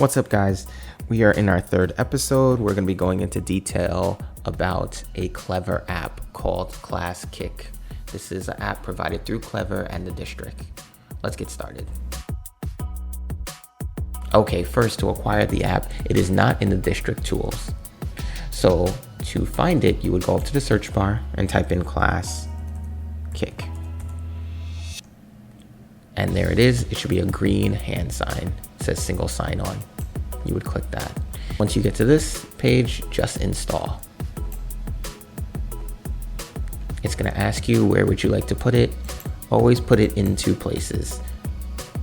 What's up, guys? We are in our third episode. We're going to be going into detail about a Clever app called Classkick. This is an app provided through Clever and the district. Let's get started. Okay, first, to acquire the app, it is not in the district tools. So to find it, you would go up to the search bar and type in Classkick. And there it is. It should be a green hand sign. It says single sign on. You would click that. Once you get to this page, just install. It's going to ask you where would you like to put it. Always put it in two places.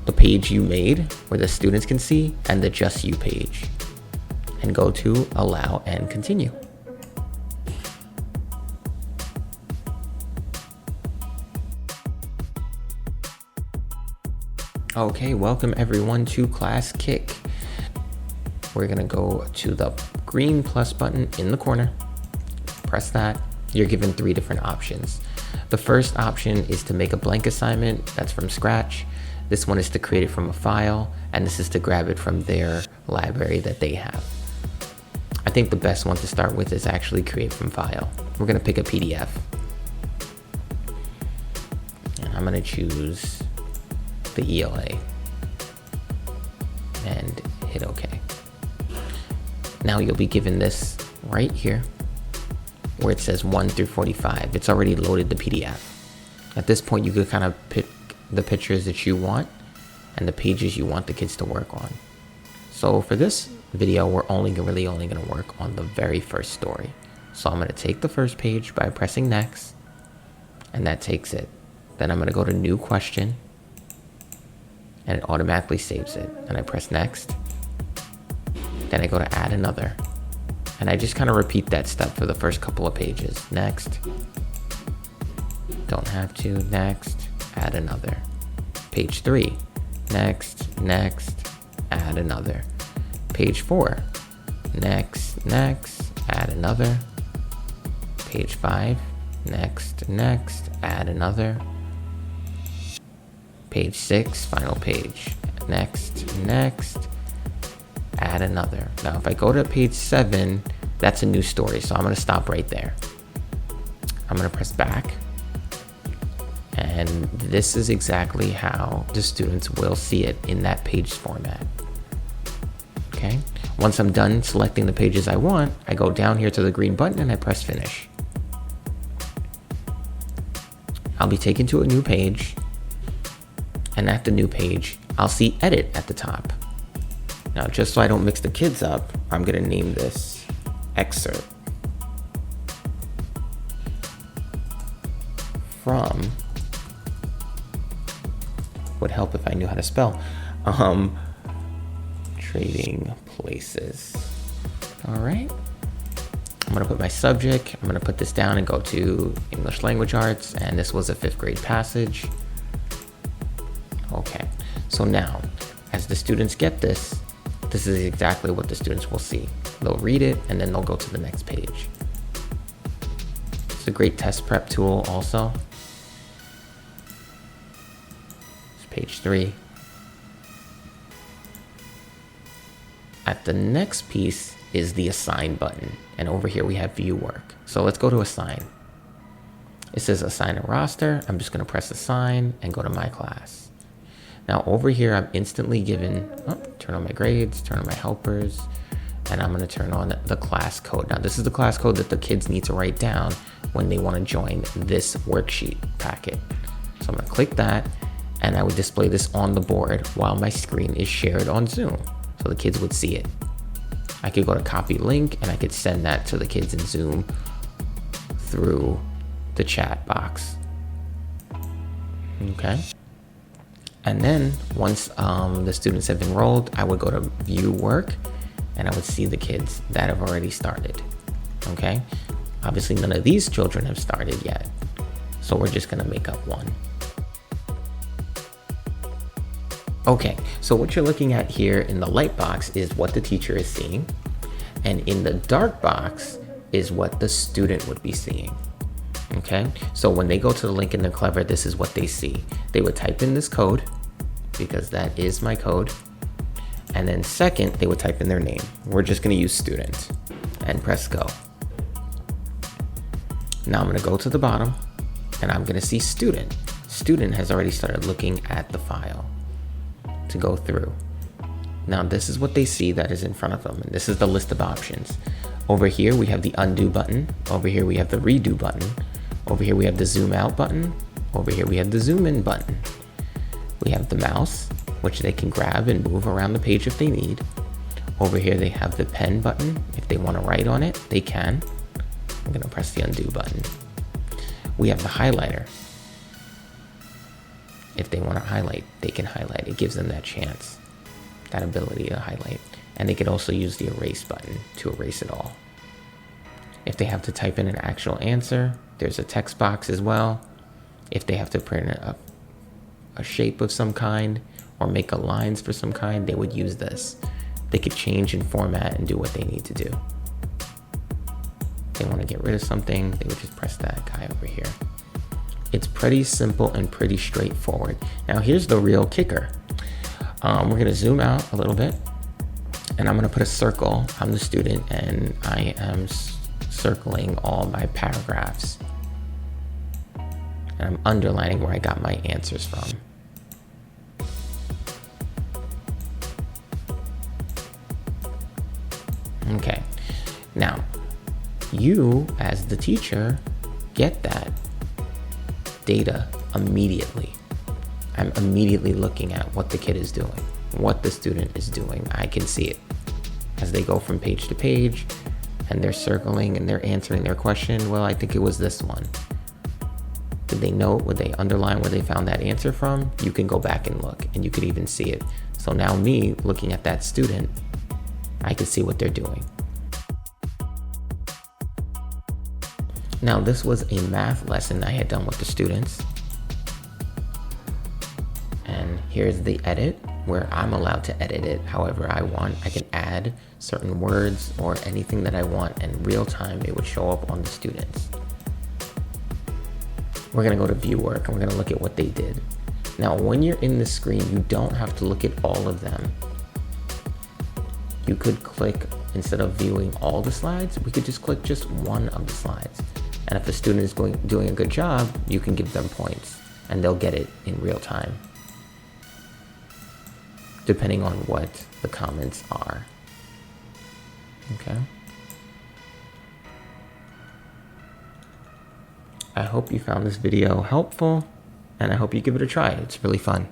The page you made where the students can see and the just you page. And go to allow and continue. Okay, welcome everyone to Classkick. We're gonna go to the green plus button in the corner. Press that. You're given three different options. The first option is to make a blank assignment that's from scratch. This one is to create it from a file, and this is to grab it from their library that they have. I think the best one to start with is actually create from file. We're gonna pick a PDF. And I'm gonna choose the ELA and hit OK. Now you'll be given this right here where it says 1 through 45. It's already loaded the PDF. At this point, you could kind of pick the pictures that you want and the pages you want the kids to work on. So for this video, we're really only going to work on the very first story. So I'm going to take the first page by pressing next, and that takes it. Then I'm going to go to new question, and it automatically saves it. And I press next. Then I go to add another. And I just kind of repeat that step for the first couple of pages. Next. Don't have to. Next. Add another. Page 3. Next. Next. Add another. Page 4. Next. Next. Add another. Page 5. Next. Next. Add another. Page 6, final page. Next, next, add another. Now, if I go to page 7, that's a new story, so I'm going to stop right there. I'm going to press back. And this is exactly how the students will see it in that page format. Okay. Once I'm done selecting the pages I want, I go down here to the green button and I press finish. I'll be taken to a new page. And at the new page, I'll see edit at the top. Now, just so I don't mix the kids up, I'm gonna name this excerpt from, would help if I knew how to spell, Trading Places. All right. I'm gonna put my subject. I'm gonna put this down and go to English Language Arts. And this was a 5th grade passage. Okay, so now, as the students get this, this is exactly what the students will see. They'll read it, and then they'll go to the next page. It's a great test prep tool also. It's page 3. At the next piece is the assign button, and over here we have view work. So let's go to assign. It says assign a roster. I'm just gonna press assign and go to my class. Now over here, I'm instantly given, turn on my grades, turn on my helpers, and I'm gonna turn on the class code. Now this is the class code that the kids need to write down when they wanna join this worksheet packet. So I'm gonna click that, and I would display this on the board while my screen is shared on Zoom, so the kids would see it. I could go to copy link, and I could send that to the kids in Zoom through the chat box. Okay. And then once the students have enrolled, I would go to view work, and I would see the kids that have already started. Okay. Obviously none of these children have started yet, so we're just gonna make up one. Okay, so what you're looking at here in the light box is what the teacher is seeing, and in the dark box is what the student would be seeing. Okay, so when they go to the link in the Clever, this is what they see. They would type in this code, because that is my code, And then second, they would type in their name. We're just gonna use student and press go. Now I'm gonna go to the bottom and I'm gonna see student. Student has already started looking at the file to go through. Now this is what they see that is in front of them. And this is the list of options. Over here, we have the undo button. Over here, we have the redo button. Over here, we have the zoom out button. Over here, we have the zoom in button. We have the mouse, which they can grab and move around the page if they need. Over here, they have the pen button. If they want to write on it, they can. I'm going to press the undo button. We have the highlighter. If they want to highlight, they can highlight. It gives them that chance, that ability to highlight. And they could also use the erase button to erase it all. If they have to type in an actual answer, there's a text box as well. If they have to print a shape of some kind or make lines for some kind, they would use this. They could change and format and do what they need to do. If they want to get rid of something, they would just press that guy over here. It's pretty simple and pretty straightforward. Now here's the real kicker. We're gonna zoom out a little bit and I'm gonna put a circle. I'm the student and I am circling all my paragraphs. And I'm underlining where I got my answers from. Okay, now you as the teacher get that data immediately. I'm immediately looking at what the kid is doing, what the student is doing. I can see it as they go from page to page and they're circling and they're answering their question. Well, I think it was this one. Did they note, would they underline where they found that answer from? You can go back and look and you could even see it. So now me looking at that student, I can see what they're doing. Now this was a math lesson I had done with the students. And here's the edit where I'm allowed to edit it however I want. I can add certain words or anything that I want in real time. It would show up on the students. We're gonna go to view work and we're gonna look at what they did. Now, when you're in the screen, you don't have to look at all of them. You could click, instead of viewing all the slides, we could just click just one of the slides. And if a student is doing a good job, you can give them points and they'll get it in real time, depending on what the comments are. Okay. I hope you found this video helpful and I hope you give it a try. It's really fun.